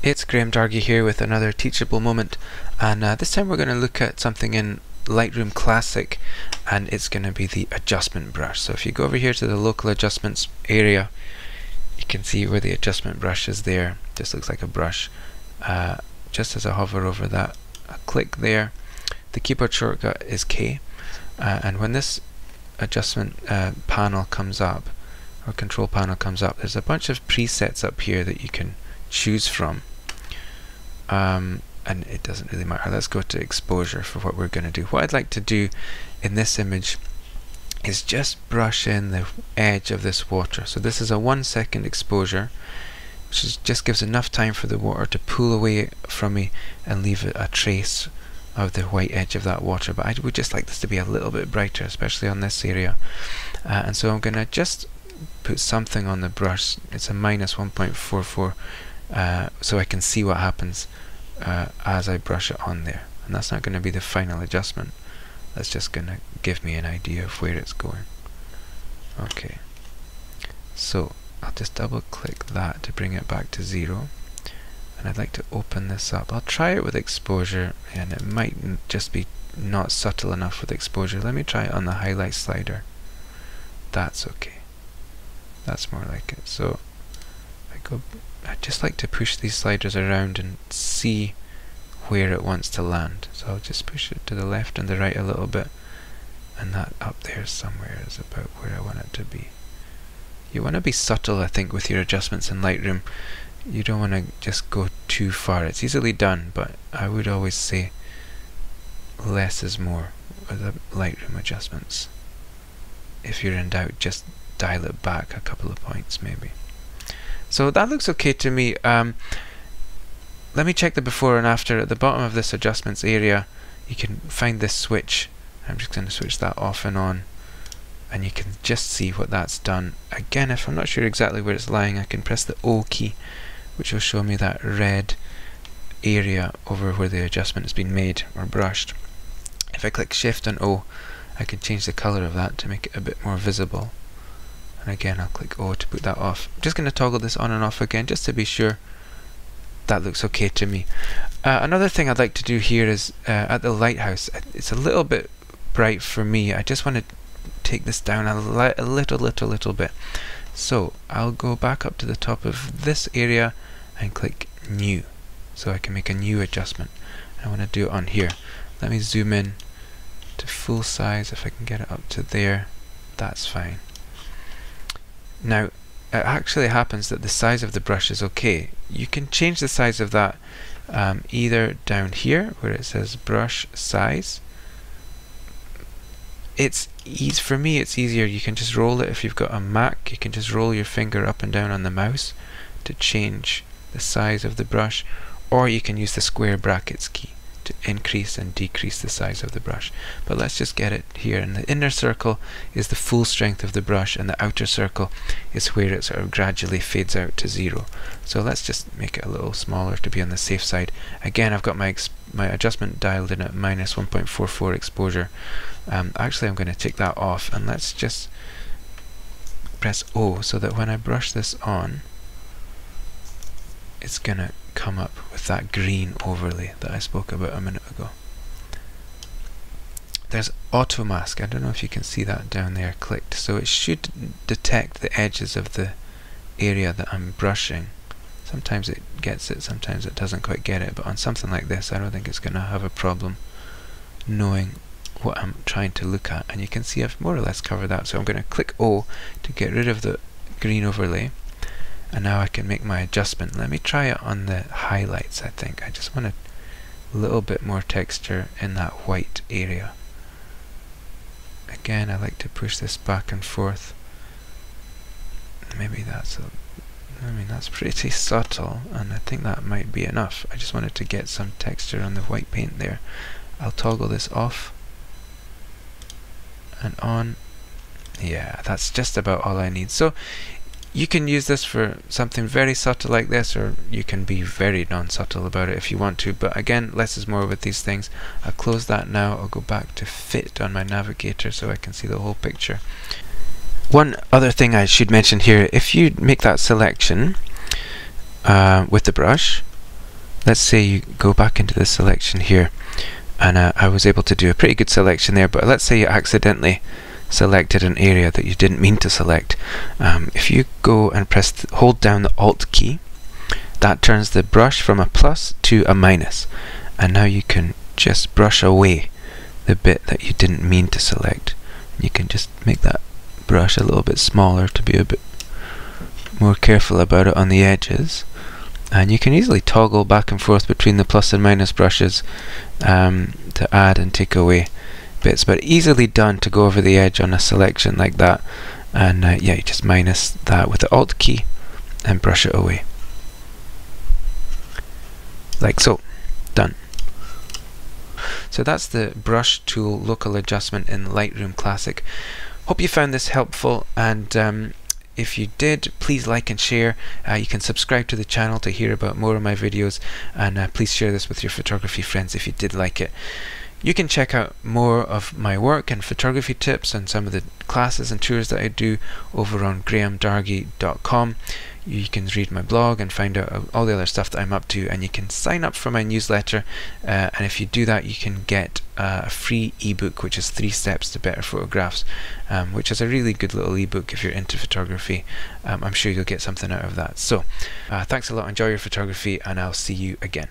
It's Graham Dargy here with another teachable moment, and this time we're going to look at something in Lightroom Classic, and it's going to be the adjustment brush. So if you go over here to the local adjustments area, you can see where the adjustment brush is there. Just looks like a brush. Just as I hover over that, I click there. The keyboard shortcut is K, and when this adjustment panel comes up, or control panel comes up, there's a bunch of presets up here that you can choose from. And it doesn't really matter. Let's go to exposure for what we're going to do. What I'd like to do in this image is just brush in the edge of this water. So this is a 1 second exposure, which just gives enough time for the water to pull away from me and leave a trace of the white edge of that water. But I would just like this to be a little bit brighter, especially on this area. And so I'm going to just put something on the brush. It's a minus 1.44, so I can see what happens as I brush it on there. And that's not going to be the final adjustment. That's just going to give me an idea of where it's going. Okay, so I'll just double click that to bring it back to 0. And I'd like to open this up. I'll try it with exposure, and it might just be not subtle enough with exposure. Let me try it on the highlight slider. That's okay. That's more like it. So I just like to push these sliders around and see where it wants to land. So I'll just push it to the left and the right a little bit, and that up there somewhere is about where I want it to be. You want to be subtle, I think, with your adjustments in Lightroom. You don't want to just go too far. It's easily done, but I would always say less is more with the Lightroom adjustments. If you're in doubt, just dial it back a couple of points maybe. So that looks okay to me. Let me check the before and after. At the bottom of this adjustments area, you can find this switch. I'm just going to switch that off and on, and you can just see what that's done. Again, if I'm not sure exactly where it's lying, I can press the O key, which will show me that red area over where the adjustment has been made or brushed. If I click Shift and O, I can change the color of that to make it a bit more visible. And again, I'll click O to put that off. I'm just going to toggle this on and off again just to be sure that looks okay to me. Another thing I'd like to do here is at the lighthouse. It's a little bit bright for me. I just want to take this down a little bit. So I'll go back up to the top of this area and click New, so I can make a new adjustment. I want to do it on here. Let me zoom in to full size. If I can get it up to there, that's fine. Now, it actually happens that the size of the brush is okay. You can change the size of that either down here where it says brush size. For me it's easier. You can just roll it. If you've got a Mac, you can just roll your finger up and down on the mouse to change the size of the brush, or you can use the square brackets key to increase and decrease the size of the brush. But let's just get it here, and the inner circle is the full strength of the brush, and the outer circle is where it sort of gradually fades out to 0. So let's just make it a little smaller to be on the safe side. Again, I've got my adjustment dialed in at minus 1.44 exposure. Actually, I'm going to take that off, and let's just press O so that when I brush this on, it's going to come up with that green overlay that I spoke about a minute ago. There's auto mask. I don't know if you can see that down there clicked. So it should detect the edges of the area that I'm brushing. Sometimes it gets it, sometimes it doesn't quite get it, but on something like this I don't think it's going to have a problem knowing what I'm trying to look at. And you can see I've more or less covered that. So I'm going to click O to get rid of the green overlay. And now I can make my adjustment. Let me try it on the highlights. I think I just want a little bit more texture in that white area. Again, I like to push this back and forth. Maybe that's that's pretty subtle, and I think that might be enough. I just wanted to get some texture on the white paint there. I'll toggle this off and on. Yeah, that's just about all I need. So you can use this for something very subtle like this, or you can be very non-subtle about it if you want to, but again, less is more with these things. I'll close that now. I'll go back to Fit on my navigator so I can see the whole picture. One other thing I should mention here, if you make that selection with the brush, let's say you go back into the selection here, and I was able to do a pretty good selection there, but let's say you accidentally selected an area that you didn't mean to select. If you go and hold down the Alt key, that turns the brush from a plus to a minus, and now you can just brush away the bit that you didn't mean to select. You can just make that brush a little bit smaller to be a bit more careful about it on the edges, and you can easily toggle back and forth between the plus and minus brushes to add and take away bits, but easily done to go over the edge on a selection like that. And yeah, you just minus that with the Alt key and brush it away like so. Done. So that's the brush tool local adjustment in Lightroom Classic. Hope you found this helpful, and if you did, please like and share. You can subscribe to the channel to hear about more of my videos, and please share this with your photography friends if you did like it. You can check out more of my work and photography tips and some of the classes and tours that I do over on grahamdargy.com. You can read my blog and find out all the other stuff that I'm up to, and you can sign up for my newsletter, and if you do that you can get a free ebook which is 3 Steps to Better Photographs, which is a really good little ebook if you're into photography. I'm sure you'll get something out of that. So thanks a lot, enjoy your photography, and I'll see you again.